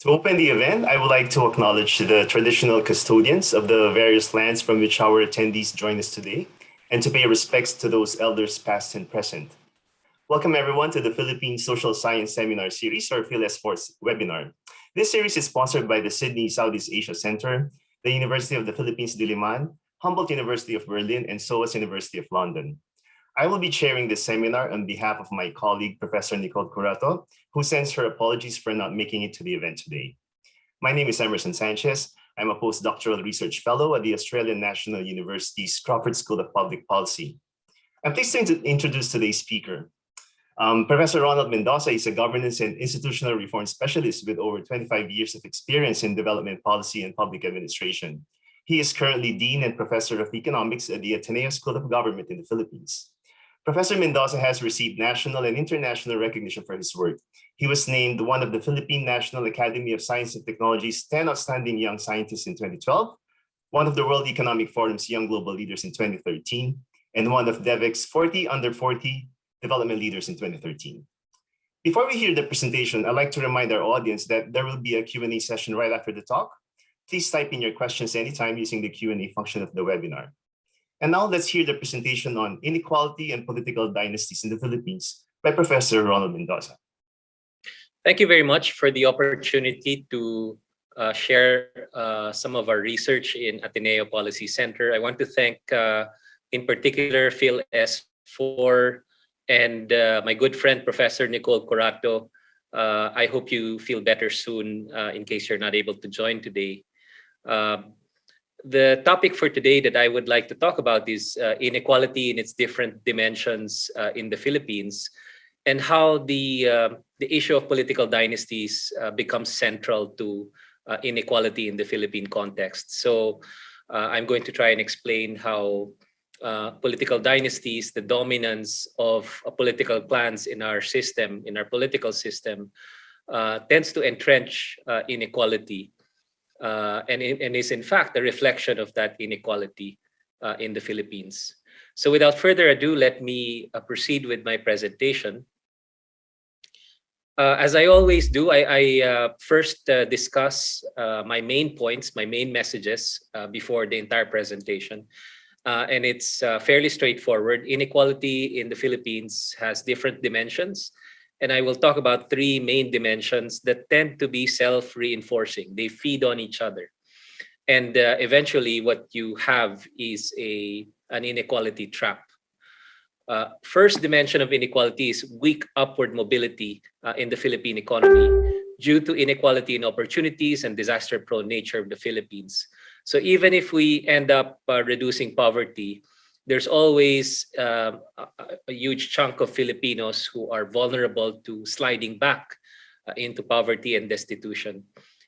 To open the event, I would like to acknowledge the traditional custodians of the various lands from which our attendees join us today, and to pay respects to those elders past and present. Welcome everyone to the Philippine Social Science Seminar Series, or PhilS4 webinar. This series is sponsored by the Sydney Southeast Asia Center, the University of the Philippines Diliman, Humboldt University of Berlin, and SOAS University of London. I will be chairing this seminar on behalf of my colleague, Professor Nicole Curato, who sends her apologies for not making it to the event today. My name is Emerson Sanchez. I'm a postdoctoral research fellow at the Australian National University's Crawford School of Public Policy. I'm pleased to introduce today's speaker. Professor Ronald Mendoza is a governance and institutional reform specialist with over 25 years of experience in development policy and public administration. He is currently Dean and Professor of Economics at the Ateneo School of Government in the Philippines. Professor Mendoza has received national and international recognition for his work. He was named one of the Philippine National Academy of Science and Technology's 10 Outstanding Young Scientists in 2012, one of the World Economic Forum's Young Global Leaders in 2013, and one of DEVIC's 40 Under 40 Development Leaders in 2013. Before we hear the presentation, I'd like to remind our audience that there will be a Q&A session right after the talk. Please type in your questions anytime using the Q&A function of the webinar. And now let's hear the presentation on inequality and political dynasties in the Philippines by Professor Ronald Mendoza. Thank you very much for the opportunity to share some of our research in Ateneo Policy Center. I want to thank, in particular, PhilS4 and my good friend, Professor Nicole Curato. I hope you feel better soon in case you're not able to join today. The topic for today that I would like to talk about is inequality in its different dimensions in the Philippines, and how the issue of political dynasties becomes central to inequality in the Philippine context. So I'm going to try and explain how political dynasties, the dominance of political clans in our system, in our political system, tends to entrench inequality. And is in fact a reflection of that inequality in the Philippines. So without further ado, let me proceed with my presentation. As I always do, I first discuss my main points, my main messages before the entire presentation. And it's fairly straightforward. Inequality in the Philippines has different dimensions. And I will talk about three main dimensions that tend to be self-reinforcing. They feed on each other. And eventually what you have is an inequality trap. First dimension of inequality is weak upward mobility in the Philippine economy due to inequality in opportunities and disaster-prone nature of the Philippines. So even if we end up reducing poverty, there's always a huge chunk of Filipinos who are vulnerable to sliding back into poverty and destitution.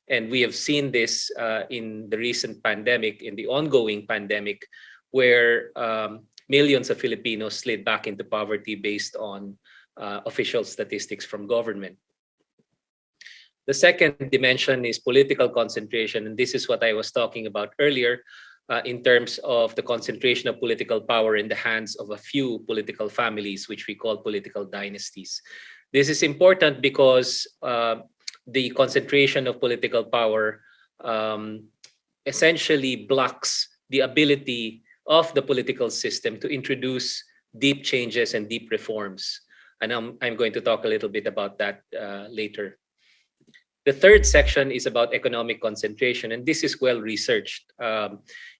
And we have seen this in the recent pandemic, in the ongoing pandemic, where millions of Filipinos slid back into poverty based on official statistics from government. The second dimension is political concentration, and this is what I was talking about earlier. In terms of the concentration of political power in the hands of a few political families, which we call political dynasties. This is important because the concentration of political power essentially blocks the ability of the political system to introduce deep changes and deep reforms. And I'm going to talk a little bit about that later. The third section is about economic concentration, and this is well researched.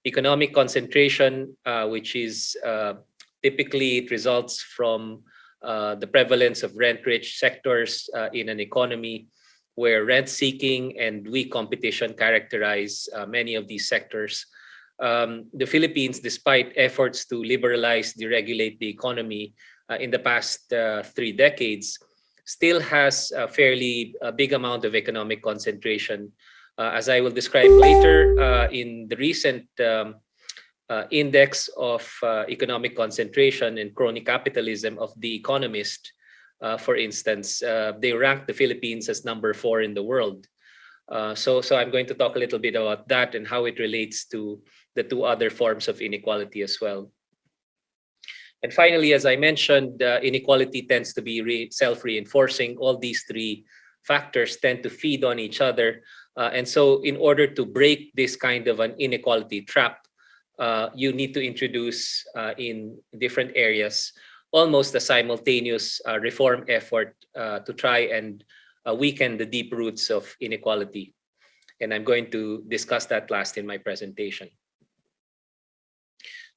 Economic concentration, which is typically it results from the prevalence of rent-rich sectors in an economy where rent-seeking and weak competition characterize many of these sectors. The Philippines, despite efforts to liberalize, deregulate the economy in the past 3 decades, still has a fairly big amount of economic concentration. As I will describe later, in the recent index of economic concentration and crony capitalism of The Economist, for instance, they rank the Philippines as number 4 in the world. So I'm going to talk a little bit about that and how it relates to the 2 other forms of inequality as well. And finally, as I mentioned, inequality tends to be self-reinforcing. All these 3 factors tend to feed on each other. And so in order to break this kind of an inequality trap, you need to introduce in different areas almost a simultaneous reform effort to try and weaken the deep roots of inequality. And I'm going to discuss that last in my presentation.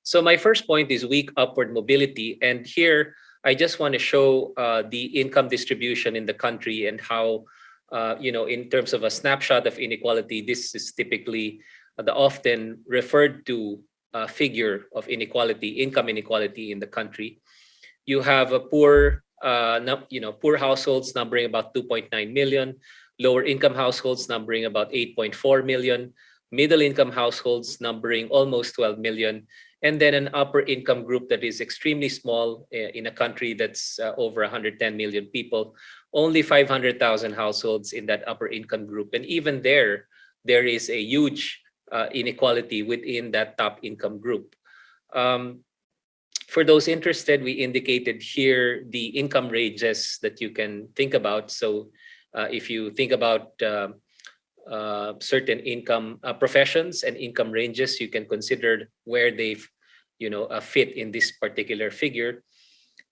So my first point is weak upward mobility. And here, I just want to show the income distribution in the country and how, in terms of a snapshot of inequality, this is typically the often referred to figure of inequality, income inequality in the country. You have a poor households numbering about 2.9 million, lower income households numbering about 8.4 million, middle income households numbering almost 12 million, and then an upper income group that is extremely small in a country that's over 110 million people, only 500,000 households in that upper income group. And even there is a huge inequality within that top income group. For those interested, we indicated here the income ranges that you can think about. So if you think about certain income professions and income ranges, you can consider where they fit in this particular figure.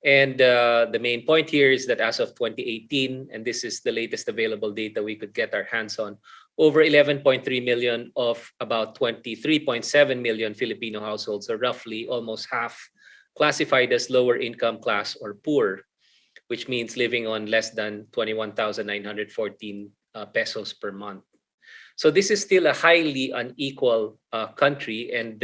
And the main point here is that as of 2018, and this is the latest available data we could get our hands on, over 11.3 million of about 23.7 million Filipino households, or roughly almost half, classified as lower income class or poor, which means living on less than 21,914 pesos per month. So this is still a highly unequal country, and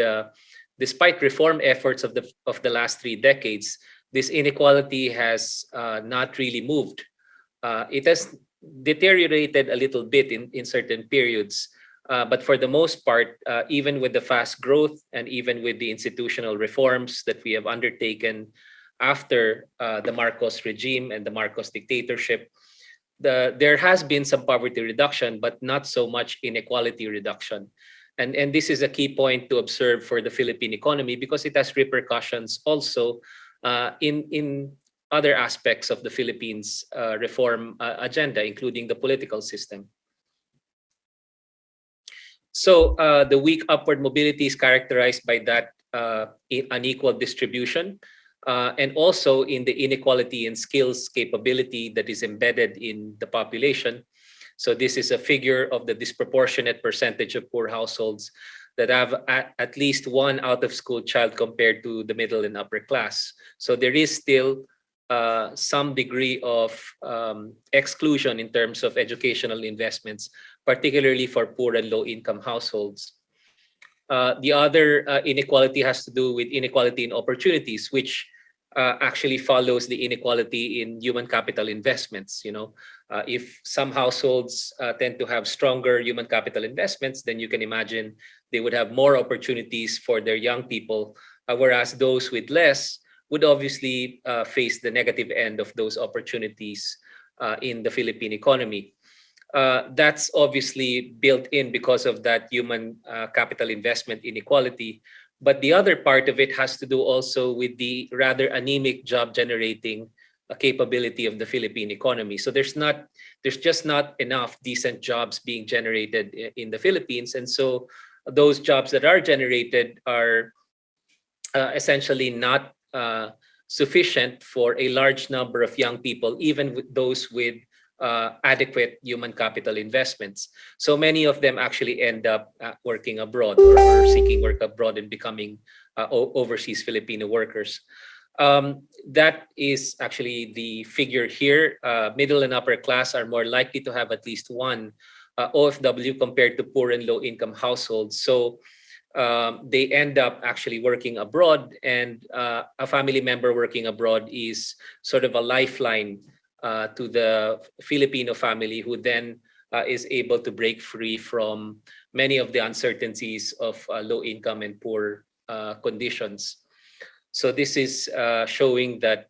despite reform efforts of the last 3 decades, this inequality has not really moved. It has deteriorated a little bit in certain periods, but for the most part, even with the fast growth and even with the institutional reforms that we have undertaken after the Marcos regime and the Marcos dictatorship, there has been some poverty reduction, but not so much inequality reduction. And this is a key point to observe for the Philippine economy, because it has repercussions also in other aspects of the Philippines' reform agenda, including the political system. So the weak upward mobility is characterized by that unequal distribution, and also in the inequality in skills capability that is embedded in the population. So this is a figure of the disproportionate percentage of poor households that have at least one out-of-school child compared to the middle and upper class. So there is still some degree of exclusion in terms of educational investments, particularly for poor and low-income households. The other inequality has to do with inequality in opportunities, which actually follows the inequality in human capital investments. If some households tend to have stronger human capital investments, then you can imagine they would have more opportunities for their young people, whereas those with less would obviously face the negative end of those opportunities in the Philippine economy. That's obviously built in because of that human capital investment inequality. But the other part of it has to do also with the rather anemic job generating capability of the Philippine economy. So there's just not enough decent jobs being generated in the Philippines. And so those jobs that are generated are essentially not sufficient for a large number of young people, even with those with adequate human capital investments. So many of them actually end up working abroad or seeking work abroad and becoming overseas Filipino workers. That is actually the figure here. Middle and upper class are more likely to have at least one OFW compared to poor and low income households. So they end up actually working abroad, and a family member working abroad is sort of a lifeline to the Filipino family, who then is able to break free from many of the uncertainties of low income and poor conditions. So this is showing that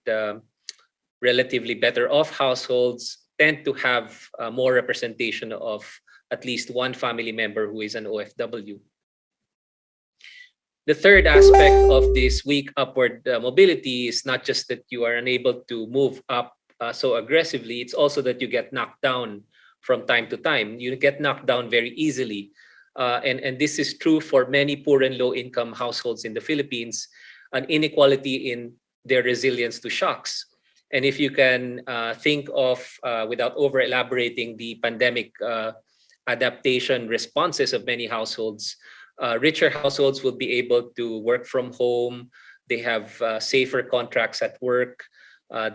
relatively better off households tend to have more representation of at least one family member who is an OFW. The third aspect of this weak upward mobility is not just that you are unable to move up so aggressively, it's also that you get knocked down from time to time. You get knocked down very easily. And this is true for many poor and low income households in the Philippines, an inequality in their resilience to shocks. And if you can think of, without over elaborating, the pandemic adaptation responses of many households, richer households will be able to work from home. They have safer contracts at work.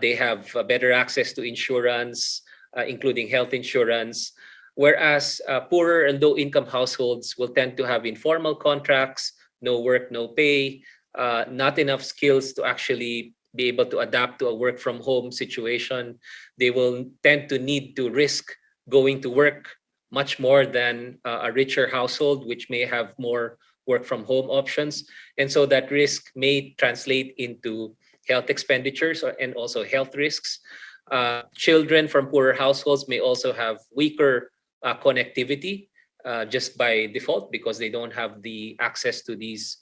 They have better access to insurance, including health insurance. Whereas poorer and low income households will tend to have informal contracts, no work, no pay, not enough skills to actually be able to adapt to a work from home situation. They will tend to need to risk going to work much more than a richer household, which may have more work from home options. And so that risk may translate into health expenditures and also health risks. Children from poorer households may also have weaker connectivity just by default because they don't have the access to these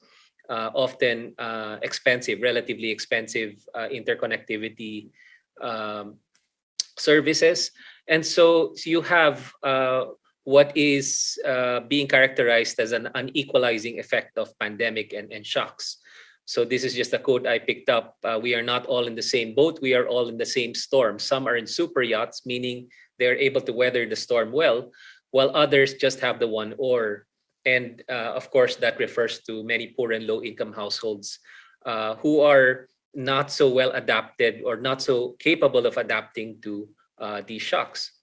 often expensive, relatively expensive interconnectivity services. And so you have what is being characterized as an unequalizing effect of pandemic and shocks. So this is just a quote I picked up. We are not all in the same boat. We are all in the same storm. Some are in super yachts, meaning they're able to weather the storm well, while others just have the one oar. And of course, that refers to many poor and low income households who are not so well adapted or not so capable of adapting to these shocks.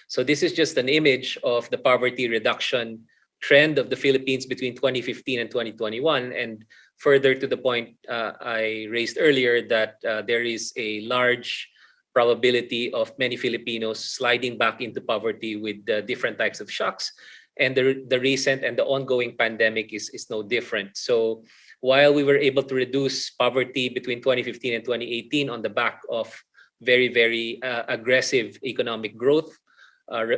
So this is just an image of the poverty reduction trend of the Philippines between 2015 and 2021. And further to the point I raised earlier that there is a large probability of many Filipinos sliding back into poverty with different types of shocks. And the recent and the ongoing pandemic is no different. So while we were able to reduce poverty between 2015 and 2018 on the back of very, very aggressive economic growth,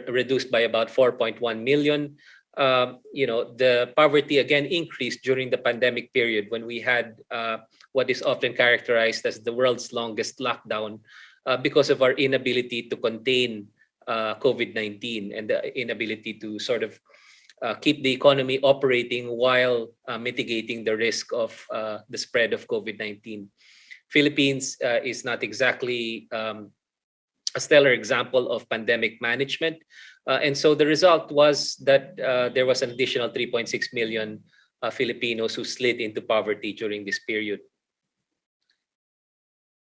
reduced by about 4.1 million, the poverty again increased during the pandemic period when we had what is often characterized as the world's longest lockdown because of our inability to contain COVID-19 and the inability to sort of keep the economy operating while mitigating the risk of the spread of COVID-19. Philippines is not exactly a stellar example of pandemic management. And so the result was that there was an additional 3.6 million Filipinos who slid into poverty during this period.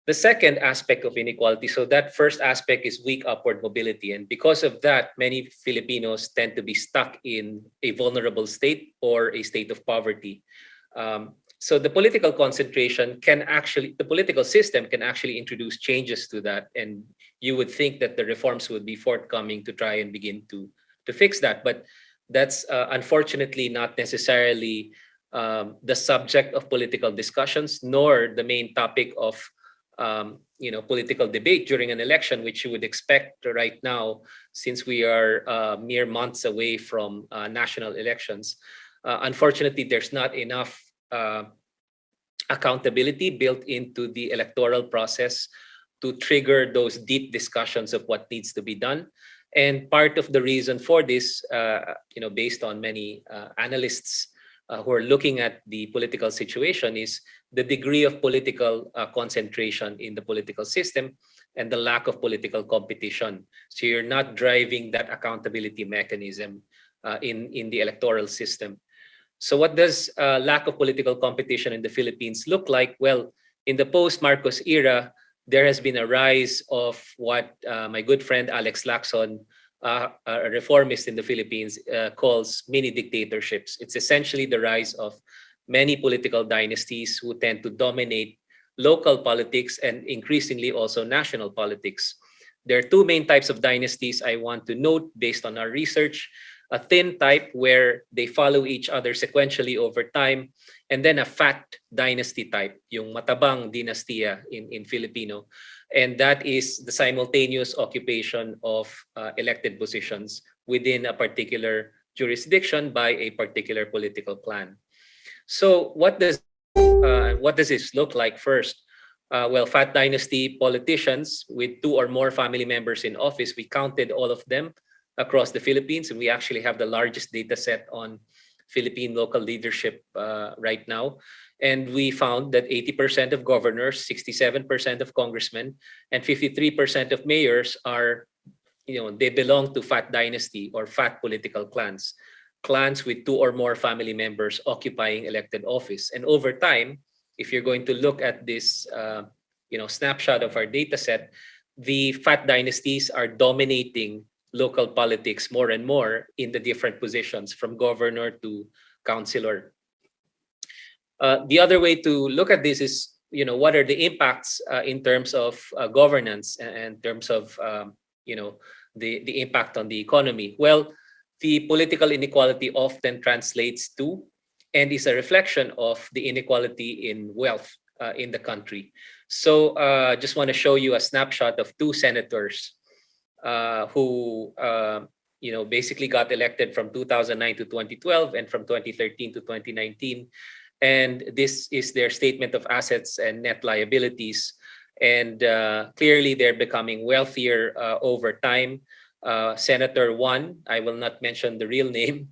The second aspect of inequality, so that first aspect is weak upward mobility. And because of that, many Filipinos tend to be stuck in a vulnerable state or a state of poverty. So the political concentration the political system can actually introduce changes to that. And you would think that the reforms would be forthcoming to try and begin to fix that. But that's unfortunately not necessarily the subject of political discussions, nor the main topic of political debate during an election, which you would expect right now, since we are mere months away from national elections. Unfortunately, there's not enough accountability built into the electoral process to trigger those deep discussions of what needs to be done. And part of the reason for this, based on many analysts who are looking at the political situation, is the degree of political concentration in the political system and the lack of political competition. So you're not driving that accountability mechanism in the electoral system. So what does lack of political competition in the Philippines look like? Well, in the post-Marcos era, there has been a rise of what my good friend Alex Lacson, a reformist in the Philippines, calls mini-dictatorships. It's essentially the rise of many political dynasties who tend to dominate local politics and increasingly also national politics. There are two main types of dynasties I want to note based on our research: a thin type where they follow each other sequentially over time, and then a fat dynasty type, yung matabang dinastia in Filipino. And that is the simultaneous occupation of elected positions within a particular jurisdiction by a particular political clan. So what does this look like first? Well, Fat Dynasty politicians with 2 or more family members in office, we counted all of them across the Philippines, and we actually have the largest data set on Philippine local leadership right now. And we found that 80% of governors, 67% of congressmen, and 53% of mayors are, they belong to Fat Dynasty or Fat political clans, clans with 2 or more family members occupying elected office. And over time, if you're going to look at this, snapshot of our data set, the Fat Dynasties are dominating local politics more and more in the different positions, from governor to councilor. The other way to look at this is, what are the impacts in terms of governance and in terms of, the impact on the economy? Well, the political inequality often translates to and is a reflection of the inequality in wealth in the country. So just want to show you a snapshot of 2 senators who basically got elected from 2009 to 2012 and from 2013 to 2019. And this is their statement of assets and net liabilities. And clearly they're becoming wealthier over time. Senator 1, I will not mention the real name,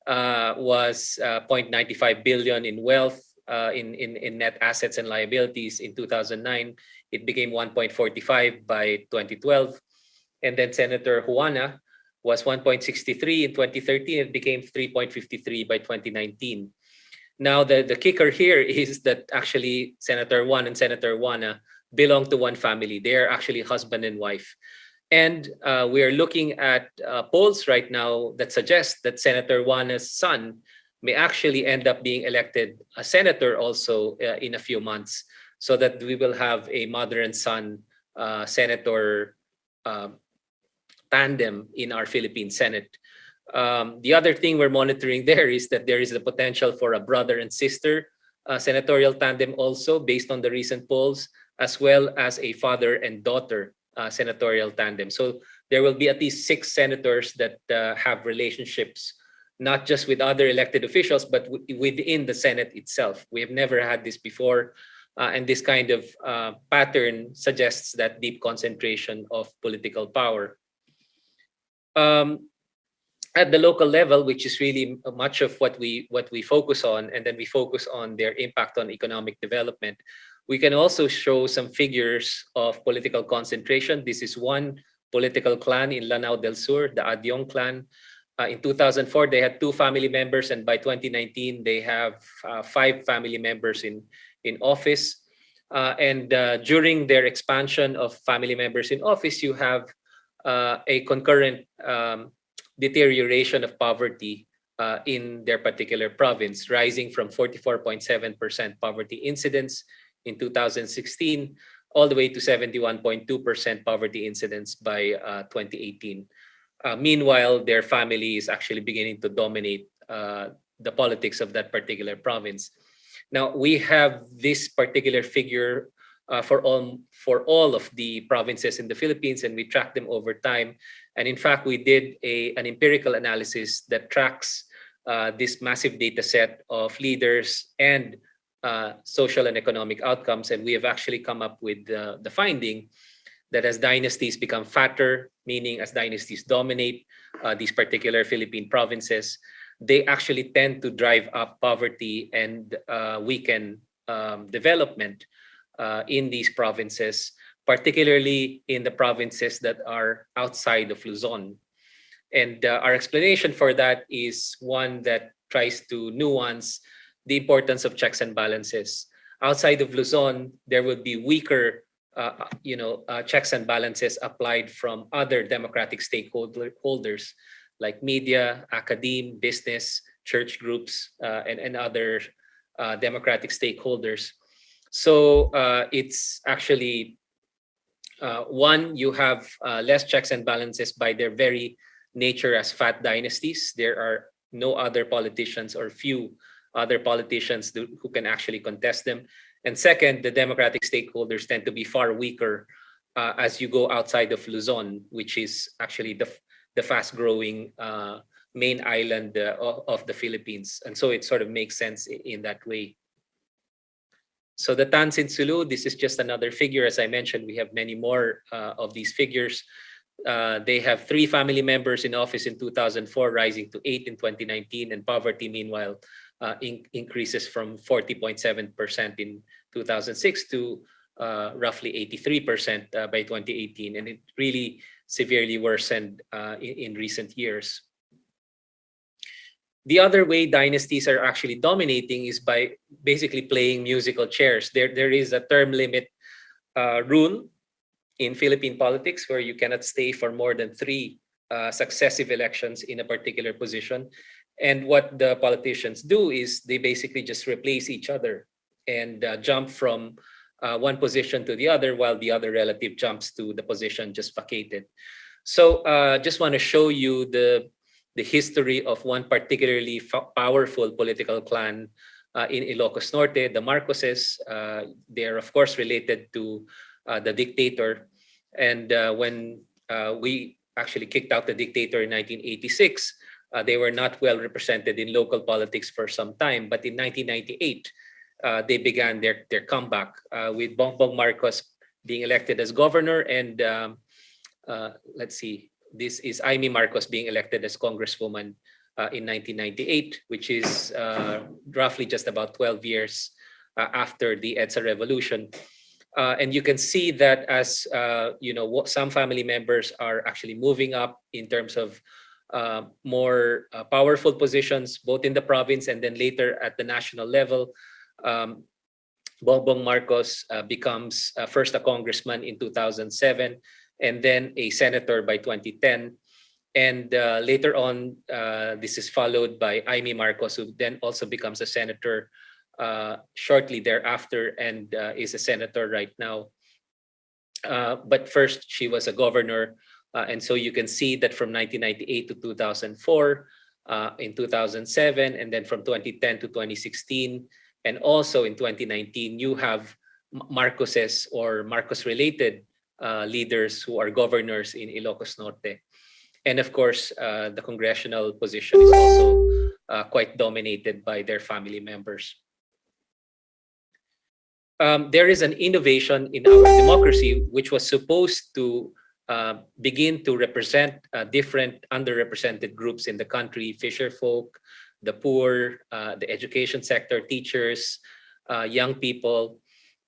was 0.95 billion in wealth, in net assets and liabilities in 2009. It became 1.45 by 2012. And then Senator Juana was 1.63 in 2013. It became 3.53 by 2019. Now, the kicker here is that actually Senator 1 and Senator Juana belong to one family. They are actually husband and wife. And we are looking at polls right now that suggest that Senator Juana's son may actually end up being elected a senator also in a few months, so that we will have a mother and son senator tandem in our Philippine Senate. The other thing we're monitoring there is that there is the potential for a brother and sister senatorial tandem also, based on the recent polls, as well as a father and daughter senatorial tandem. So there will be at least 6 senators that have relationships, not just with other elected officials, but within the Senate itself. We have never had this before. And this kind of pattern suggests that deep concentration of political power. At the local level, which is really much of what we focus on, and then we focus on their impact on economic development, we can also show some figures of political concentration. This is one political clan in Lanao del Sur, the Adyong clan. In 2004, they had 2 family members, and by 2019, they have 5 family members in office. And during their expansion of family members in office, you have a concurrent deterioration of poverty in their particular province, rising from 44.7% poverty incidence in 2016 all the way to 71.2% poverty incidence by 2018. Meanwhile, their family is actually beginning to dominate the politics of that particular province. Now, we have this particular figure for all of the provinces in the Philippines, and we track them over time. And in fact, we did an empirical analysis that tracks this massive data set of leaders and social and economic outcomes. And we have actually come up with the finding that as dynasties become fatter, meaning as dynasties dominate these particular Philippine provinces, they actually tend to drive up poverty and weaken development in these provinces, particularly in the provinces that are outside of Luzon. And our explanation for that is one that tries to nuance the importance of checks and balances. Outside of Luzon, there would be weaker checks and balances applied from other democratic stakeholders like media, academe, business, church groups, and other democratic stakeholders. So it's actually one, you have less checks and balances by their very nature as fat dynasties. There are no other politicians or few other politicians who can actually contest them. And second, the democratic stakeholders tend to be far weaker as you go outside of Luzon, which is actually the fast-growing main island of the Philippines. And so it sort of makes sense in that way. So the Tansin Sulu, this is just another figure. As I mentioned, we have many more of these figures. They have 3 family members in office in 2004, rising to 8 in 2019, and poverty, meanwhile, increases from 40.7% in 2006 to roughly 83% by 2018, and it really severely worsened in recent years. The other way dynasties are actually dominating is by basically playing musical chairs. There is a term limit rule in Philippine politics where you cannot stay for more than 3 successive elections in a particular position. And what the politicians do is they basically just replace each other and jump from one position to the other while the other relative jumps to the position just vacated. So just want to show you the history of one particularly powerful political clan in Ilocos Norte, the Marcoses. They are, of course, related to the dictator. And when we actually kicked out the dictator in 1986, they were not well represented in local politics for some time. But in 1998, they began their comeback with Bongbong Marcos being elected as governor, and let's see, this is Amy Marcos being elected as congresswoman in 1998, which is roughly just about 12 years after the EDSA revolution. And you can see that as some family members are actually moving up in terms of more powerful positions, both in the province and then later at the national level. Bongbong Marcos becomes first a congressman in 2007 and then a senator by 2010. And later on, this is followed by Amy Marcos, who then also becomes a senator shortly thereafter and is a senator right now. But first, she was a governor. And so you can see that from 1998 to 2004, in 2007, and then from 2010 to 2016, and also in 2019, you have Marcoses or Marcos-related leaders who are governors in Ilocos Norte. And of course, the congressional position is also quite dominated by their family members. There is an innovation in our democracy, which was supposed to begin to represent different underrepresented groups in the country: fisher folk, the poor, the education sector, teachers, young people.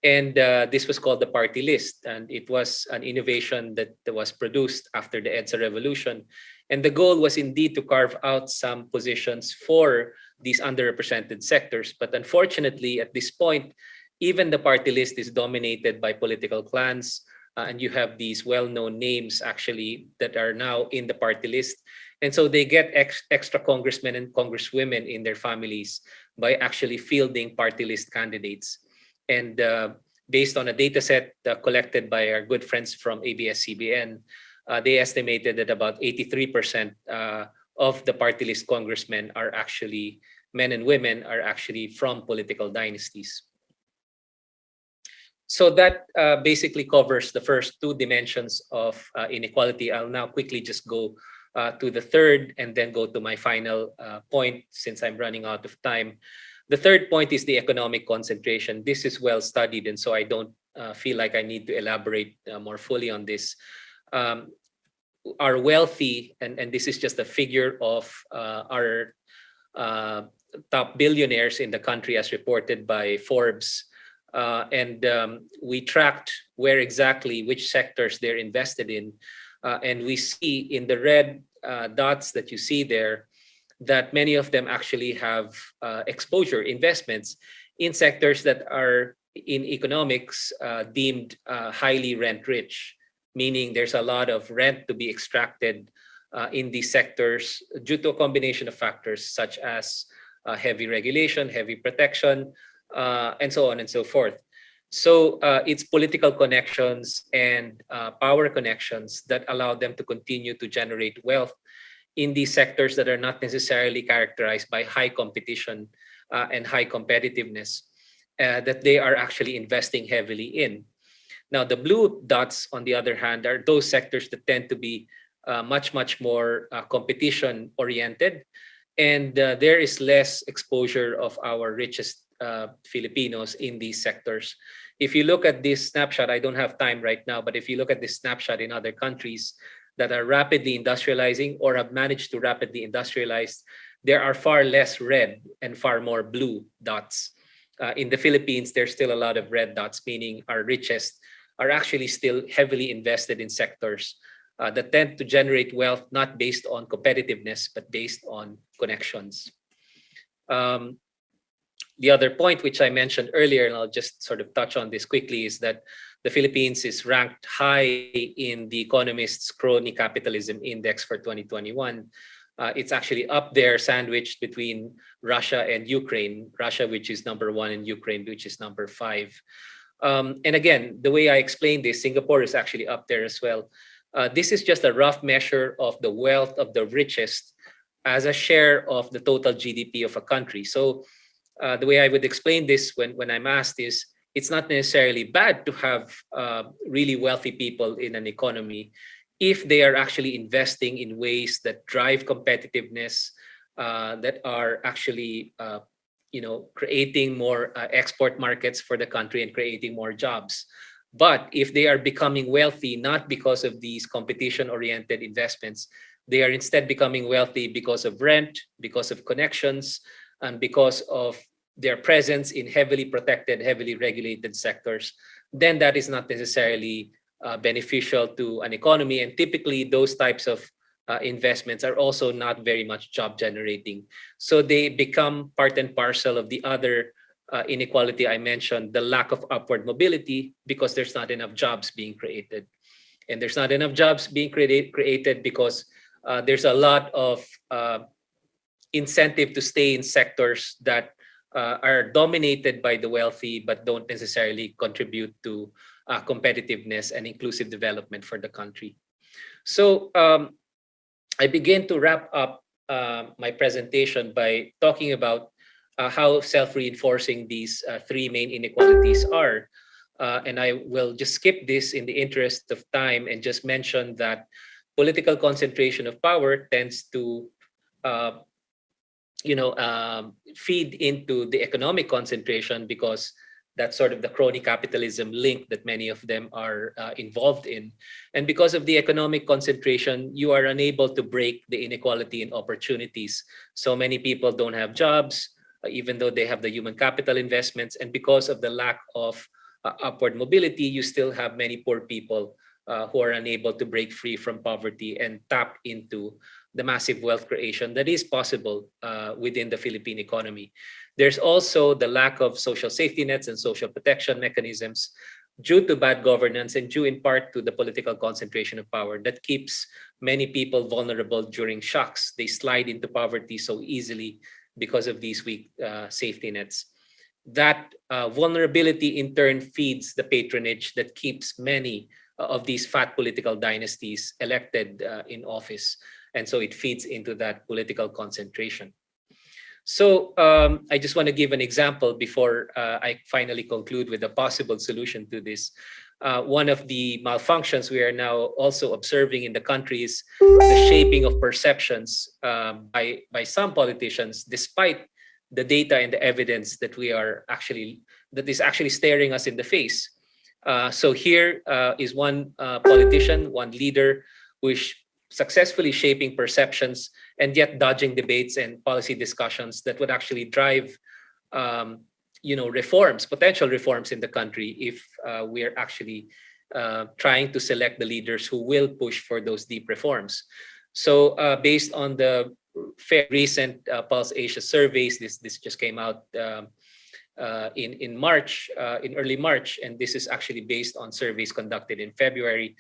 And this was called the party list. And it was an innovation that was produced after the EDSA revolution. And the goal was indeed to carve out some positions for these underrepresented sectors. But unfortunately, at this point, even the party list is dominated by political clans. And you have these well-known names actually that are now in the party list. And so they get extra congressmen and congresswomen in their families by actually fielding party list candidates. And based on a data set collected by our good friends from ABS-CBN, they estimated that about 83% of the party list congressmen are actually, men and women, are actually from political dynasties. So that basically covers the first 2 dimensions of inequality. I'll now quickly just go to the third and then go to my final point since I'm running out of time. The third point is the economic concentration. This is well studied, and so I don't feel like I need to elaborate more fully on this. Are wealthy, and this is just a figure of our top billionaires in the country as reported by Forbes. And we tracked where exactly, which sectors they're invested in. And we see in the red dots that you see there that many of them actually have exposure, investments in sectors that are in economics deemed highly rent rich, meaning there's a lot of rent to be extracted in these sectors due to a combination of factors such as heavy regulation, heavy protection, and so on and so forth. So it's political connections and power connections that allow them to continue to generate wealth in these sectors that are not necessarily characterized by high competition and high competitiveness that they are actually investing heavily in. Now, the blue dots, on the other hand, are those sectors that tend to be much more competition oriented, and there is less exposure of our richest Filipinos in these sectors. If you look at this snapshot, I don't have time right now, but if you look at this snapshot in other countries that are rapidly industrializing or have managed to rapidly industrialize, there are far less red and far more blue dots. In the Philippines, there's still a lot of red dots, meaning our richest are actually still heavily invested in sectors that tend to generate wealth not based on competitiveness, but based on connections. Um, the other point, which I mentioned earlier, and I'll just sort of touch on this quickly, is that the Philippines is ranked high in the Economist's Crony Capitalism Index for 2021. It's actually up there, sandwiched between Russia and Ukraine. Russia, which is #1, and Ukraine, which is #5. And again, the way I explained this, Singapore is actually up there as well. This is just a rough measure of the wealth of the richest as a share of the total GDP of a country. So the way I would explain this when I'm asked is, it's not necessarily bad to have really wealthy people in an economy if they are actually investing in ways that drive competitiveness, that are actually creating more export markets for the country and creating more jobs. But if they are becoming wealthy not because of these competition-oriented investments, they are instead becoming wealthy because of rent, because of connections, and because of their presence in heavily protected, heavily regulated sectors, then that is not necessarily beneficial to an economy. And typically, those types of investments are also not very much job generating. So they become part and parcel of the other inequality I mentioned, the lack of upward mobility, because there's not enough jobs being created. And there's not enough jobs being created because there's a lot of incentive to stay in sectors that are dominated by the wealthy, but don't necessarily contribute to competitiveness and inclusive development for the country. So I begin to wrap up my presentation by talking about how self-reinforcing these three main inequalities are. And I will just skip this in the interest of time and just mention that political concentration of power tends to feed into the economic concentration, because that's sort of the crony capitalism link that many of them are involved in. And because of the economic concentration, you are unable to break the inequality in opportunities. So many people don't have jobs, even though they have the human capital investments. And because of the lack of upward mobility, you still have many poor people who are unable to break free from poverty and tap into the massive wealth creation that is possible within the Philippine economy. There's also the lack of social safety nets and social protection mechanisms due to bad governance and due in part to the political concentration of power that keeps many people vulnerable during shocks. They slide into poverty so easily because of these weak safety nets. That vulnerability in turn feeds the patronage that keeps many of these fat political dynasties elected in office. And so it feeds into that political concentration. So I just want to give an example before I finally conclude with a possible solution to this. One of the malfunctions we are now also observing in the country is the shaping of perceptions by some politicians, despite the data and the evidence that that is actually staring us in the face. So here is one politician, one leader, who is successfully shaping perceptions and yet dodging debates and policy discussions that would actually drive reforms, potential reforms in the country if we are actually trying to select the leaders who will push for those deep reforms. So based on the recent Pulse Asia surveys, this just came out in March, in early March, and this is actually based on surveys conducted in February.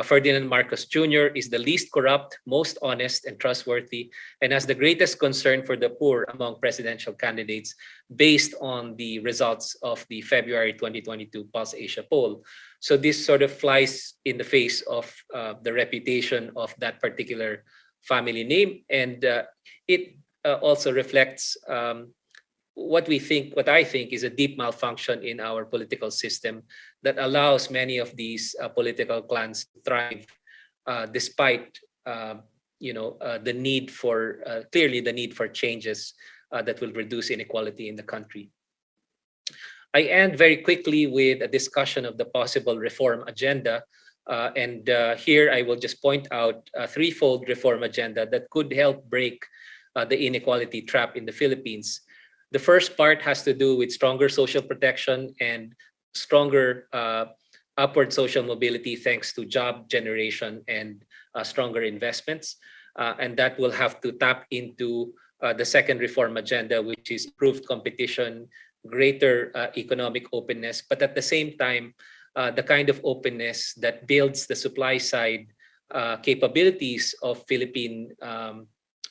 Ferdinand Marcos Jr. is the least corrupt, most honest and trustworthy, and has the greatest concern for the poor among presidential candidates based on the results of the February 2022 Pulse Asia poll. So this sort of flies in the face of the reputation of that particular family name, and it also reflects what I think is a deep malfunction in our political system that allows many of these political clans to thrive despite the need for clearly the need for changes that will reduce inequality in the country. I end very quickly with a discussion of the possible reform agenda. Here I will just point out a threefold reform agenda that could help break the inequality trap in the Philippines. The first part has to do with stronger social protection and stronger upward social mobility thanks to job generation and stronger investments. And that will have to tap into the second reform agenda, which is improved competition, greater economic openness, but at the same time, the kind of openness that builds the supply side capabilities of Philippine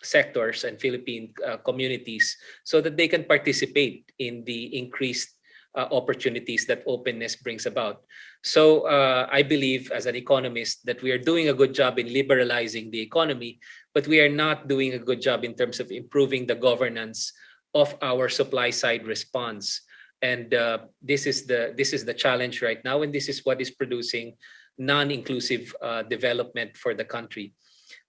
sectors and Philippine communities so that they can participate in the increased opportunities that openness brings about. So I believe as an economist that we are doing a good job in liberalizing the economy, but we are not doing a good job in terms of improving the governance of our supply side response. And this is the challenge right now, and this is what is producing non-inclusive development for the country.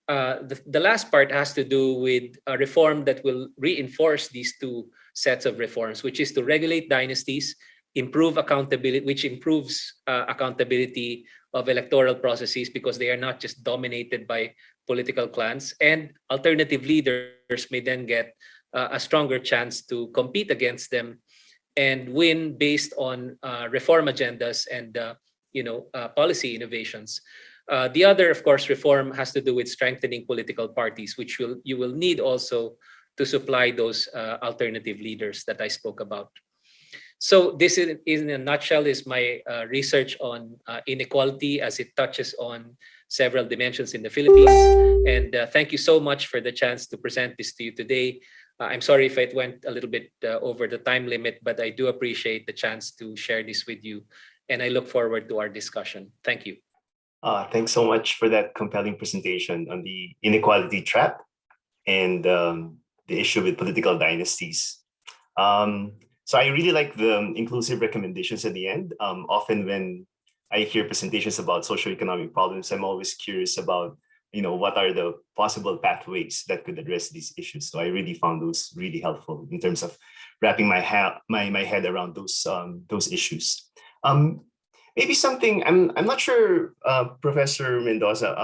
The last part has to do with a reform that will reinforce these two sets of reforms, which is to regulate dynasties, improve accountability, which improves accountability of electoral processes because they are not just dominated by political clans, and alternative leaders may then get a stronger chance to compete against them and win based on reform agendas and policy innovations. The other, of course, reform has to do with strengthening political parties, which you will need also to supply those alternative leaders that I spoke about. So this, in a nutshell, is my research on inequality as it touches on several dimensions in the Philippines. And thank you so much for the chance to present this to you today. I'm sorry if it went a little bit over the time limit, but I do appreciate the chance to share this with you. And I look forward to our discussion. Thank you. Thanks so much for that compelling presentation on the inequality trap and the issue with political dynasties. So I really like the inclusive recommendations at the end. Often when I hear presentations about socioeconomic problems, I'm always curious about, what are the possible pathways that could address these issues. So I really found those really helpful in terms of wrapping my head around those issues. Maybe something I'm not sure, Professor Mendoza.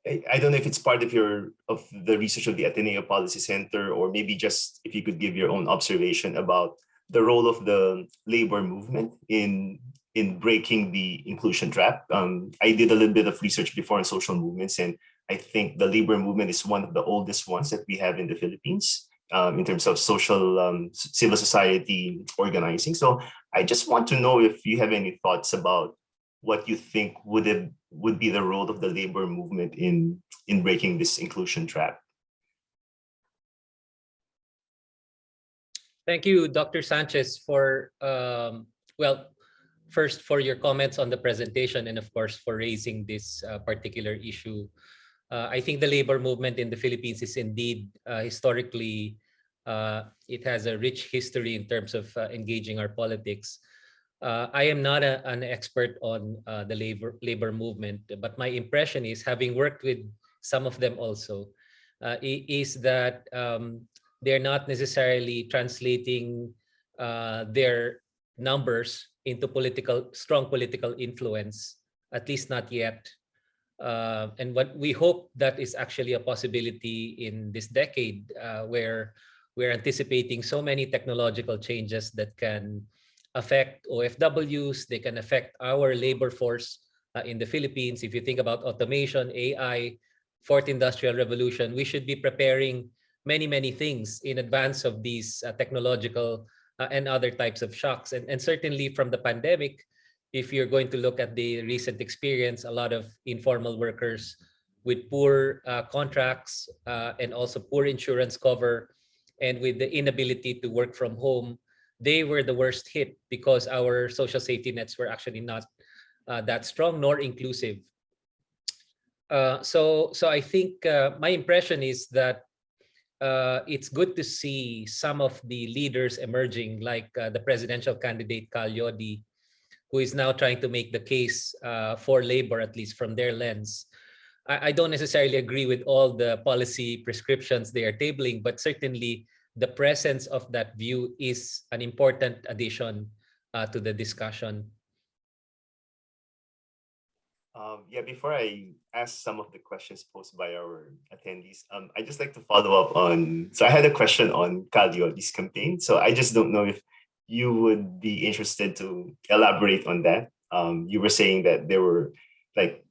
I don't know if it's part of the research of the Ateneo Policy Center, or maybe just if you could give your own observation about the role of the labor movement in breaking the inclusion trap. I did a little bit of research before on social movements, and I think the labor movement is one of the oldest ones that we have in the Philippines in terms of social civil society organizing. So I just want to know if you have any thoughts about what you think would be the role of the labor movement in breaking this inclusion trap. Thank you, Dr. Sanchez, for first for your comments on the presentation, and of course for raising this particular issue. I think the labor movement in the Philippines is indeed historically, it has a rich history in terms of engaging our politics. I am not an expert on the labor movement, but my impression is, having worked with some of them also, is that they're not necessarily translating their numbers into strong political influence, at least not yet. And what we hope that is actually a possibility in this decade, where we're anticipating so many technological changes that can affect OFWs, they can affect our labor force in the Philippines. If you think about automation, AI, fourth industrial revolution, we should be preparing many, many things in advance of these technological and other types of shocks. And certainly from the pandemic, if you're going to look at the recent experience, a lot of informal workers with poor contracts and also poor insurance cover, and with the inability to work from home, they were the worst hit because our social safety nets were actually not that strong nor inclusive. So I think my impression is that it's good to see some of the leaders emerging, like the presidential candidate Cal Yodi, who is now trying to make the case for labor, at least from their lens. I don't necessarily agree with all the policy prescriptions they are tabling, but certainly the presence of that view is an important addition to the discussion. Yeah, before I ask some of the questions posed by our attendees, I just like to follow up on. So I had a question on Calio's campaign. So I just don't know if you would be interested to elaborate on that. You were saying that there were like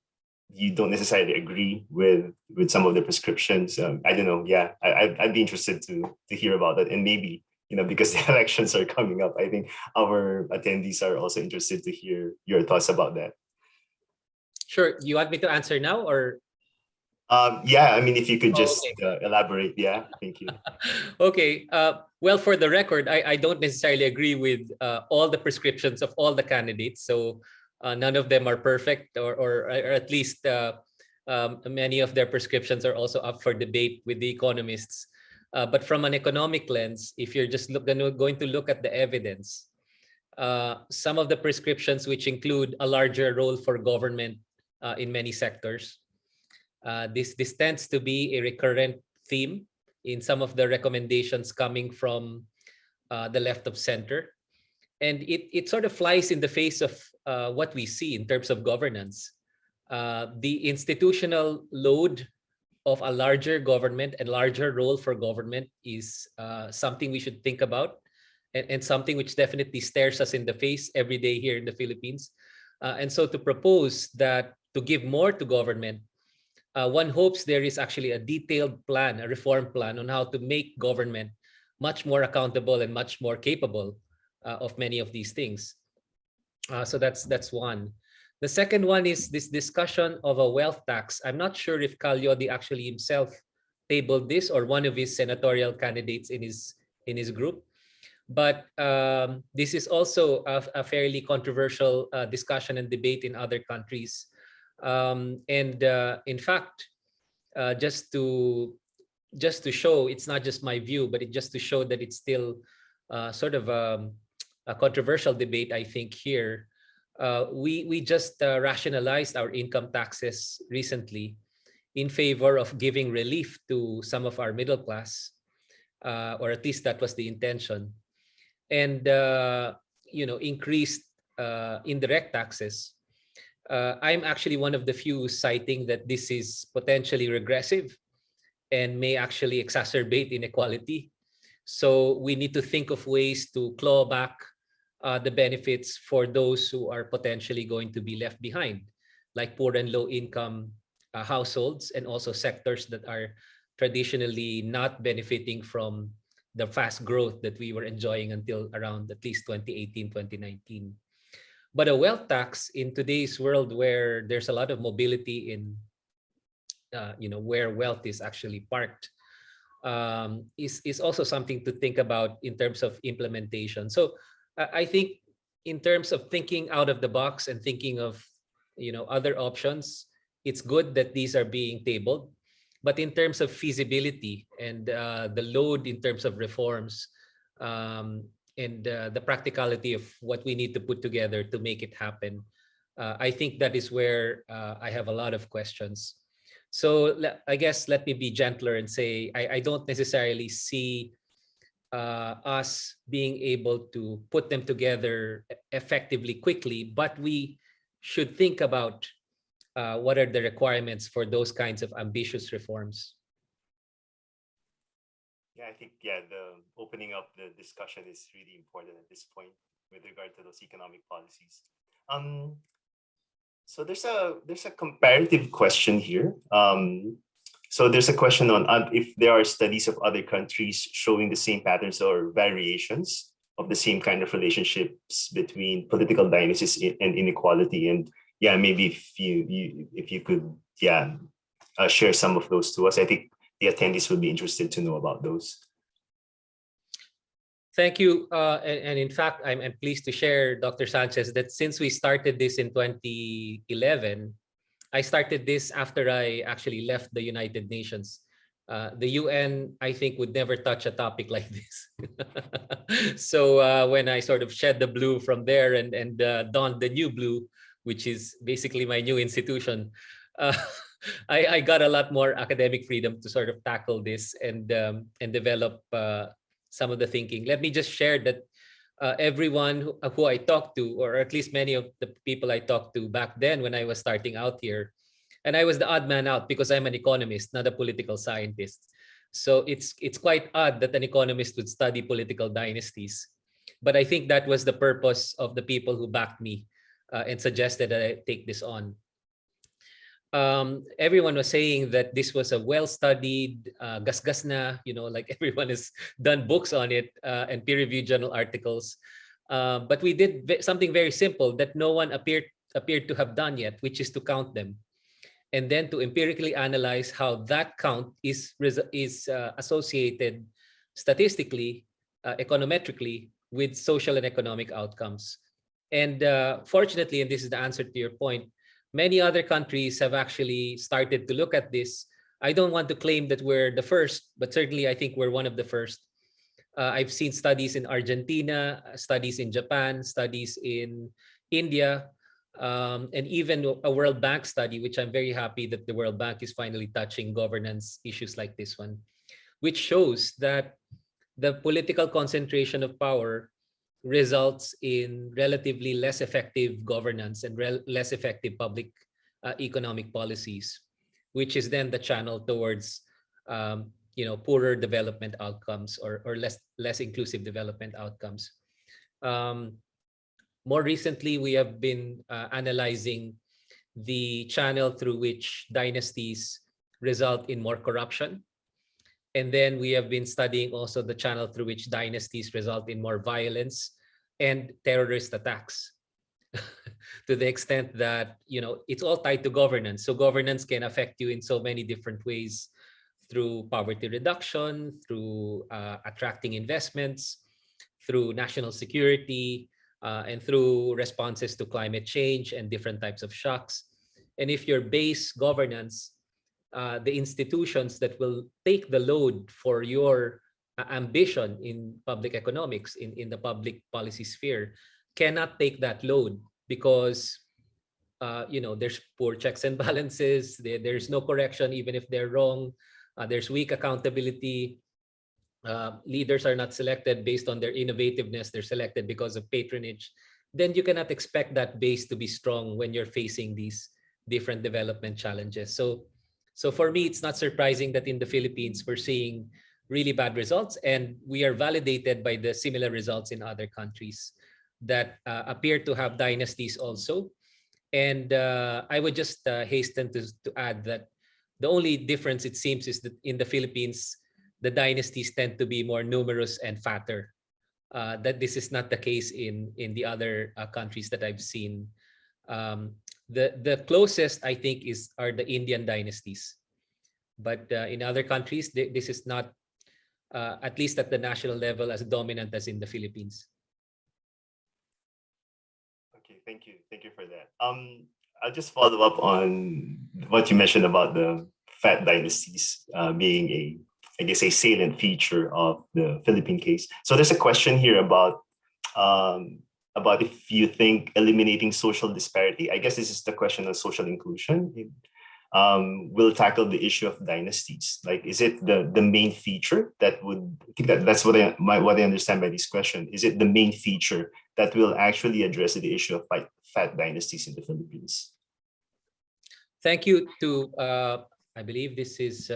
you don't necessarily agree with some of the prescriptions. I don't know. Yeah, I'd be interested to hear about that, and maybe because the elections are coming up, I think our attendees are also interested to hear your thoughts about that. Sure. You want me to answer now or? Yeah, I mean, if you could just Okay. elaborate. Yeah, thank you. Okay. Well, for the record, I don't necessarily agree with all the prescriptions of all the candidates. So none of them are perfect, or at least many of their prescriptions are also up for debate with the economists. But from an economic lens, if you're just going to look at the evidence, some of the prescriptions, which include a larger role for government in many sectors, this tends to be a recurrent theme in some of the recommendations coming from the left of center. And it sort of flies in the face of what we see in terms of governance. The institutional load of a larger government and larger role for government is something we should think about, and something which definitely stares us in the face every day here in the Philippines. And so to propose that to give more to government, one hopes there is actually a detailed plan, a reform plan on how to make government much more accountable and much more capable of many of these things. So that's one. The second one is this discussion of a wealth tax. I'm not sure if Calyodi actually himself tabled this or one of his senatorial candidates in his group. But this is also a fairly controversial discussion and debate in other countries. And in fact, just to show, it's not just my view, but just to show that it's still sort of a controversial debate, I think here. We just rationalized our income taxes recently in favor of giving relief to some of our middle class, or at least that was the intention, and increased indirect taxes. I'm actually one of the few citing that this is potentially regressive and may actually exacerbate inequality. So we need to think of ways to claw back the benefits for those who are potentially going to be left behind, like poor and low income households, and also sectors that are traditionally not benefiting from the fast growth that we were enjoying until around at least 2018, 2019. But a wealth tax in today's world, where there's a lot of mobility in, where wealth is actually parked, is also something to think about in terms of implementation. So I think in terms of thinking out of the box and thinking of other options, it's good that these are being tabled. But in terms of feasibility and the load in terms of reforms, and the practicality of what we need to put together to make it happen, I think that is where I have a lot of questions. So I guess let me be gentler and say I don't necessarily see us being able to put them together effectively quickly, but we should think about what are the requirements for those kinds of ambitious reforms. Yeah, I think the opening up the discussion is really important at this point with regard to those economic policies. So there's a comparative question here. So there's a question on if there are studies of other countries showing the same patterns or variations of the same kind of relationships between political dynasties and inequality. And yeah, maybe if you could share some of those to us. I think the attendees would be interested to know about those. Thank you. And in fact, I'm pleased to share, Dr. Sanchez, that since we started this in 2011, I started this after I actually left the United Nations. The UN, I think, would never touch a topic like this. So when I sort of shed the blue from there and donned the new blue, which is basically my new institution, I got a lot more academic freedom to sort of tackle this and develop some of the thinking. Let me just share that everyone who I talked to, or at least many of the people I talked to back then when I was starting out here, and I was the odd man out because I'm an economist, not a political scientist. So it's quite odd that an economist would study political dynasties. But I think that was the purpose of the people who backed me and suggested that I take this on. Everyone was saying that this was a well-studied, gasgas na, like everyone has done books on it and peer-reviewed journal articles. But we did something very simple that no one appeared to have done yet, which is to count them, and then to empirically analyze how that count is associated statistically, econometrically, with social and economic outcomes. And fortunately, and this is the answer to your point, many other countries have actually started to look at this. I don't want to claim that we're the first, but certainly I think we're one of the first. I've seen studies in Argentina, studies in Japan, studies in India, and even a World Bank study, which I'm very happy that the World Bank is finally touching governance issues like this one, which shows that the political concentration of power results in relatively less effective governance and less effective public economic policies, which is then the channel towards poorer development outcomes or less inclusive development outcomes. More recently, we have been analyzing the channel through which dynasties result in more corruption. And then we have been studying also the channel through which dynasties result in more violence and terrorist attacks to the extent that, it's all tied to governance. So governance can affect you in so many different ways through poverty reduction, through attracting investments, through national security, and through responses to climate change and different types of shocks. And if your base governance, the institutions that will take the load for your ambition in public economics, in the public policy sphere, cannot take that load because there's poor checks and balances, there's no correction even if they're wrong, there's weak accountability, leaders are not selected based on their innovativeness, they're selected because of patronage, then you cannot expect that base to be strong when you're facing these different development challenges. So for me, it's not surprising that in the Philippines, we're seeing really bad results, and we are validated by the similar results in other countries that appear to have dynasties also. And I would just hasten to add that the only difference, it seems, is that in the Philippines, the dynasties tend to be more numerous and fatter. That this is not the case in the other countries that I've seen. The closest, I think, are the Indian dynasties. But in other countries, this is not, at least at the national level, as dominant as in the Philippines. Okay, thank you. Thank you for that. I'll just follow up on what you mentioned about the fat dynasties being a salient feature of the Philippine case. So there's a question here about if you think eliminating social disparity, I guess this is the question of social inclusion, will tackle the issue of dynasties. Like, is it the main feature that would, I think that's what I understand by this question. Is it the main feature that will actually address the issue of fat dynasties in the Philippines? Thank you to, I believe this is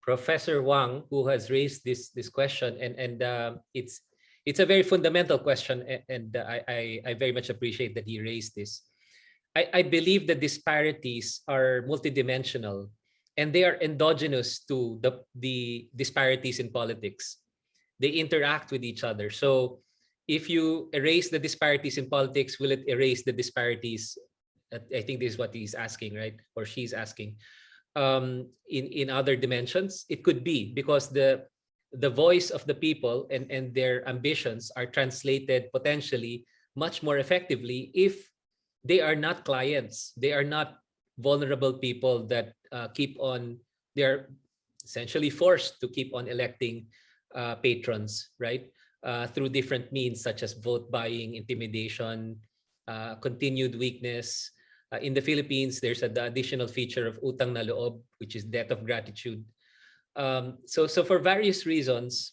Professor Wang who has raised this question, and it's a very fundamental question, and I very much appreciate that he raised this. I believe the disparities are multidimensional, and they are endogenous to the disparities in politics. They interact with each other. So if you erase the disparities in politics, will it erase the disparities? I think this is what he's asking, right? Or she's asking. In other dimensions, it could be, because the voice of the people and their ambitions are translated potentially much more effectively if they are not clients. They are not vulnerable people that they're essentially forced to keep on electing patrons, right? Through different means such as vote buying, intimidation, continued weakness. In the Philippines, there's the additional feature of utang na loob, which is debt of gratitude. So for various reasons,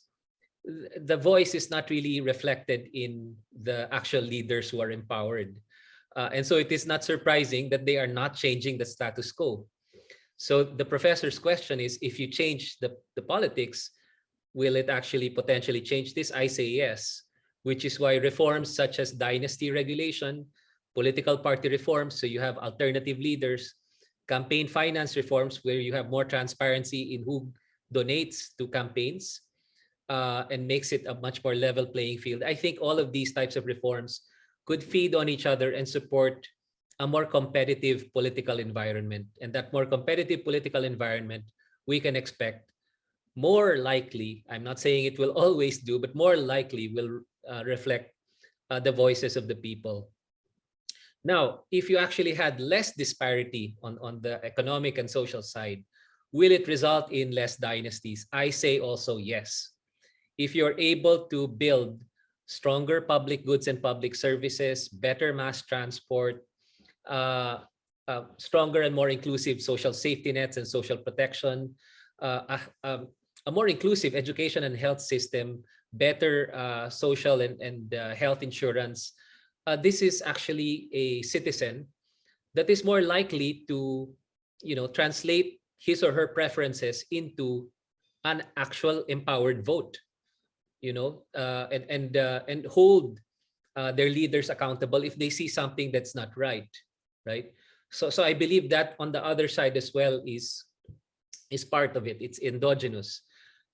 the voice is not really reflected in the actual leaders who are empowered. And so it is not surprising that they are not changing the status quo. So the professor's question is, if you change the politics, will it actually potentially change this? I say yes, which is why reforms such as dynasty regulation, political party reforms, so you have alternative leaders, campaign finance reforms, where you have more transparency in who donates to campaigns, and makes it a much more level playing field. I think all of these types of reforms could feed on each other and support a more competitive political environment. And that more competitive political environment, we can expect more likely, I'm not saying it will always do, but more likely will reflect the voices of the people. Now, if you actually had less disparity on the economic and social side, will it result in less dynasties? I say also yes. If you're able to build stronger public goods and public services, better mass transport, stronger and more inclusive social safety nets and social protection, a more inclusive education and health system, better social and health insurance, this is actually a citizen that is more likely to, translate his or her preferences into an actual empowered vote, and hold their leaders accountable if they see something that's not right, right? So I believe that on the other side as well is part of it. It's endogenous.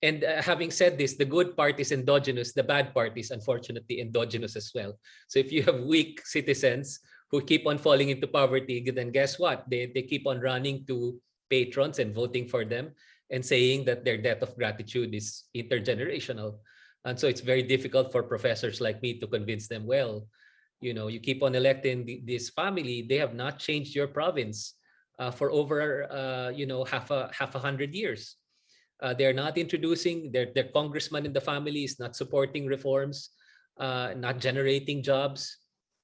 And having said this, the good part is endogenous. The bad part is unfortunately endogenous as well. So if you have weak citizens who keep on falling into poverty, then guess what? They keep on running to patrons and voting for them and saying that their debt of gratitude is intergenerational. And so it's very difficult for professors like me to convince them, well, you keep on electing this family. They have not changed your province for over, half a hundred years. They're not introducing, their congressman in the family is not supporting reforms, not generating jobs.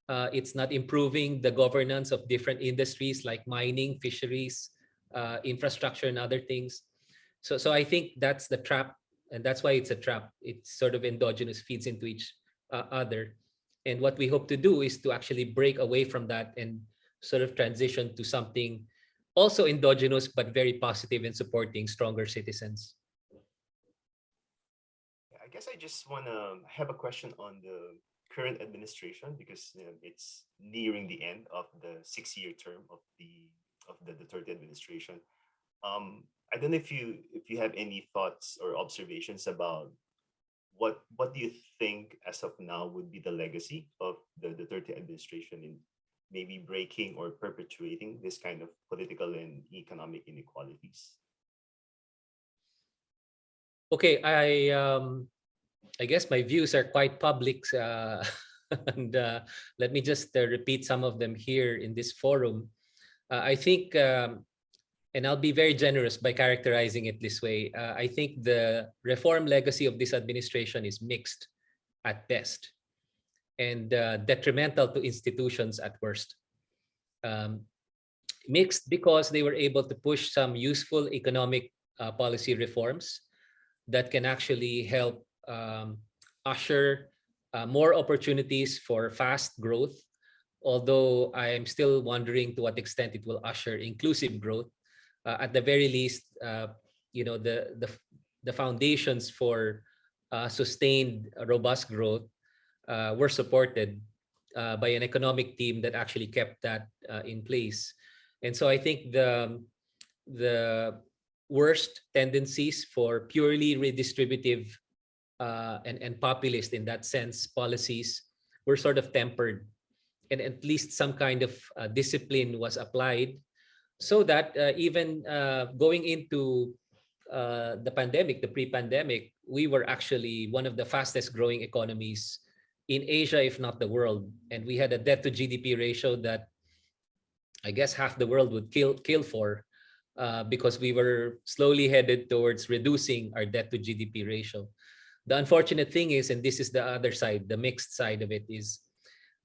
It's not improving the governance of different industries like mining, fisheries, infrastructure, and other things. So I think that's the trap, and that's why it's a trap. It's sort of endogenous, feeds into each other. And what we hope to do is to actually break away from that and sort of transition to something also endogenous, but very positive in supporting stronger citizens. I guess I just want to have a question on the current administration, because it's nearing the end of the 6-year term of the Duterte administration. I don't know if you have any thoughts or observations about what do you think as of now would be the legacy of the Duterte administration in maybe breaking or perpetuating this kind of political and economic inequalities? Okay, I guess my views are quite public, and let me just repeat some of them here in this forum. I think, and I'll be very generous by characterizing it this way. I think the reform legacy of this administration is mixed at best and detrimental to institutions at worst. Mixed because they were able to push some useful economic policy reforms that can actually help usher more opportunities for fast growth, although I am still wondering to what extent it will usher inclusive growth. At the very least, the foundations for sustained robust growth were supported by an economic team that actually kept that in place. And so I think the worst tendencies for purely redistributive and populist in that sense policies were sort of tempered, and at least some kind of discipline was applied, so that even going into the pandemic, the pre-pandemic, we were actually one of the fastest growing economies in Asia, if not the world. And we had a debt to GDP ratio that I guess half the world would kill for, because we were slowly headed towards reducing our debt to GDP ratio. The unfortunate thing is, and this is the other side, the mixed side of it, is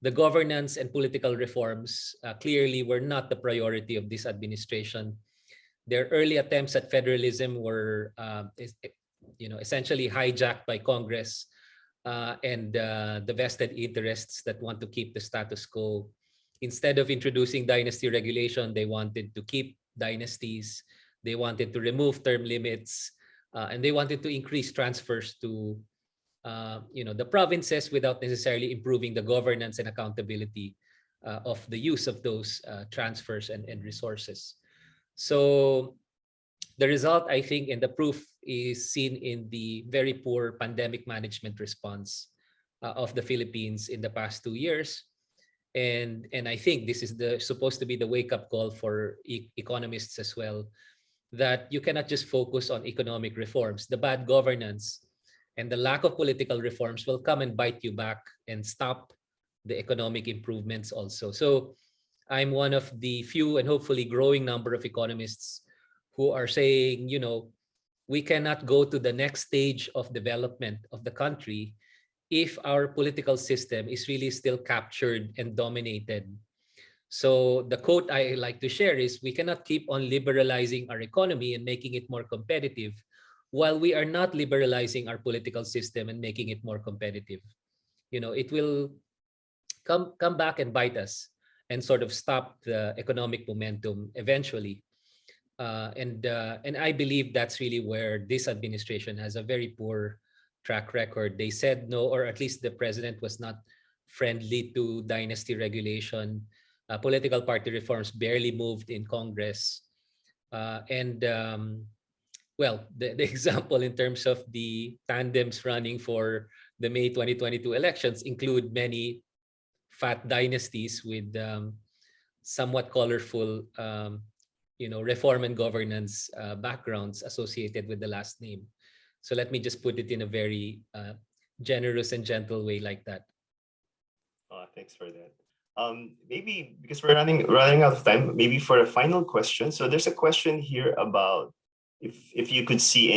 the governance and political reforms clearly were not the priority of this administration. Their early attempts at federalism were essentially hijacked by Congress and the vested interests that want to keep the status quo. Instead of introducing dynasty regulation, they wanted to keep dynasties. They wanted to remove term limits, and they wanted to increase transfers to the provinces without necessarily improving the governance and accountability of the use of those transfers and resources. So the result, I think, and the proof is seen in the very poor pandemic management response of the Philippines in the past 2 years. And I think this is supposed to be the wake-up call for economists as well, that you cannot just focus on economic reforms. The bad governance and the lack of political reforms will come and bite you back and stop the economic improvements also. So I'm one of the few and hopefully growing number of economists who are saying, we cannot go to the next stage of development of the country if our political system is really still captured and dominated. So the quote I like to share is, we cannot keep on liberalizing our economy and making it more competitive while we are not liberalizing our political system and making it more competitive. It will come back and bite us and sort of stop the economic momentum eventually. And I believe that's really where this administration has a very poor track record. They said no, or at least the president was not friendly to dynasty regulation. Political party reforms barely moved in Congress. The example in terms of the tandems running for the May 2022 elections include many fat dynasties with somewhat colorful reform and governance backgrounds associated with the last name. So let me just put it in a very generous and gentle way like that. Thanks for that. Maybe because we're running out of time, maybe for a final question. So there's a question here about if you could see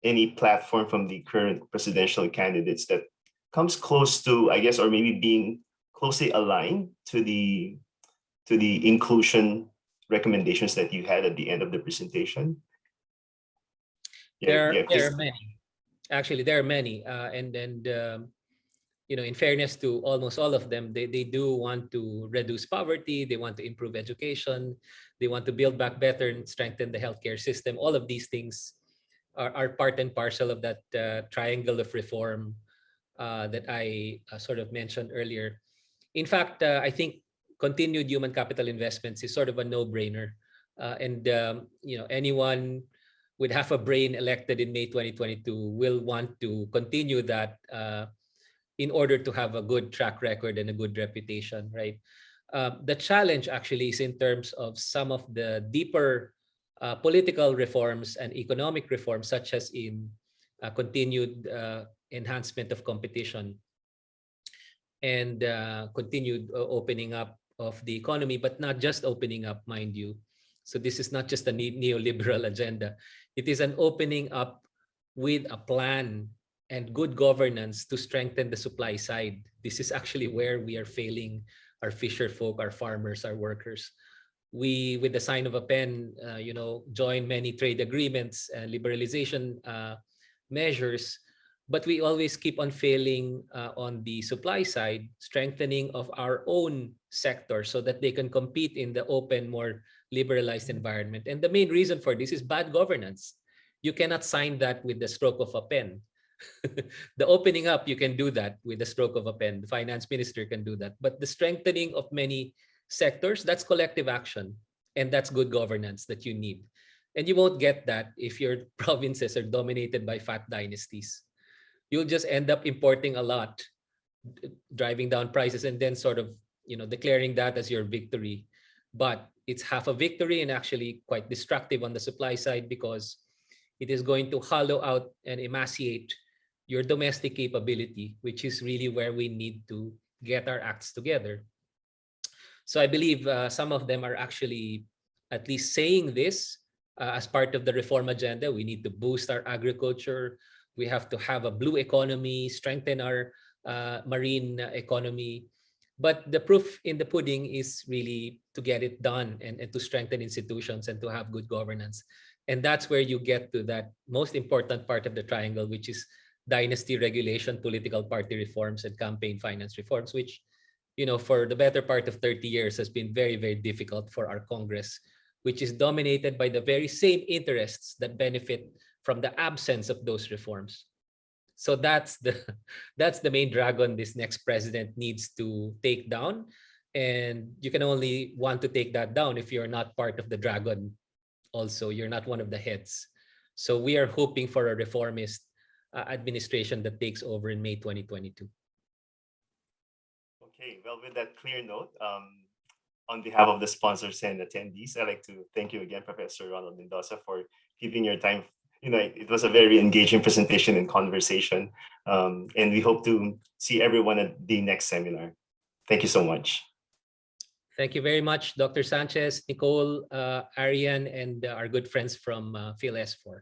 any platform from the current presidential candidates that comes close to, I guess, or maybe being closely aligned to the inclusion recommendations that you had at the end of the presentation. There are many. Actually, there are many, in fairness to almost all of them, they do want to reduce poverty, they want to improve education, they want to build back better and strengthen the healthcare system. All of these things are part and parcel of that triangle of reform that I sort of mentioned earlier. In fact, I think continued human capital investments is sort of a no-brainer. Anyone with half a brain elected in May 2022 will want to continue that in order to have a good track record and a good reputation, right? The challenge actually is in terms of some of the deeper political reforms and economic reforms, such as in continued enhancement of competition and continued opening up of the economy, but not just opening up, mind you. So this is not just a neoliberal agenda. It is an opening up with a plan and good governance to strengthen the supply side. This is actually where we are failing our fisher folk, our farmers, our workers. We, with the sign of a pen, join many trade agreements and liberalization measures, but we always keep on failing on the supply side, strengthening of our own sector so that they can compete in the open, more liberalized environment. And the main reason for this is bad governance. You cannot sign that with the stroke of a pen. The opening up, you can do that with the stroke of a pen. The finance minister can do that. But the strengthening of many sectors, that's collective action. And that's good governance that you need. And you won't get that if your provinces are dominated by fat dynasties. You'll just end up importing a lot, driving down prices, and then sort of, declaring that as your victory. But it's half a victory and actually quite destructive on the supply side, because it is going to hollow out and emaciate your domestic capability, which is really where we need to get our acts together. So I believe some of them are actually at least saying this as part of the reform agenda. We need to boost our agriculture. We have to have a blue economy, strengthen our marine economy. But the proof in the pudding is really to get it done and to strengthen institutions and to have good governance. And that's where you get to that most important part of the triangle, which is dynasty regulation, political party reforms, and campaign finance reforms, which, for the better part of 30 years has been very, very difficult for our Congress, which is dominated by the very same interests that benefit from the absence of those reforms. So that's the that's the main dragon this next president needs to take down. And you can only want to take that down if you're not part of the dragon. Also, you're not one of the heads. So we are hoping for a reformist administration that takes over in May 2022. Okay, well, with that clear note, on behalf of the sponsors and attendees, I'd like to thank you again, Professor Ronald Mendoza, for giving your time. It was a very engaging presentation and conversation, and we hope to see everyone at the next seminar. Thank you so much. Thank you very much, Dr. Sanchez, Nicole, Arian, and our good friends from PhilS4.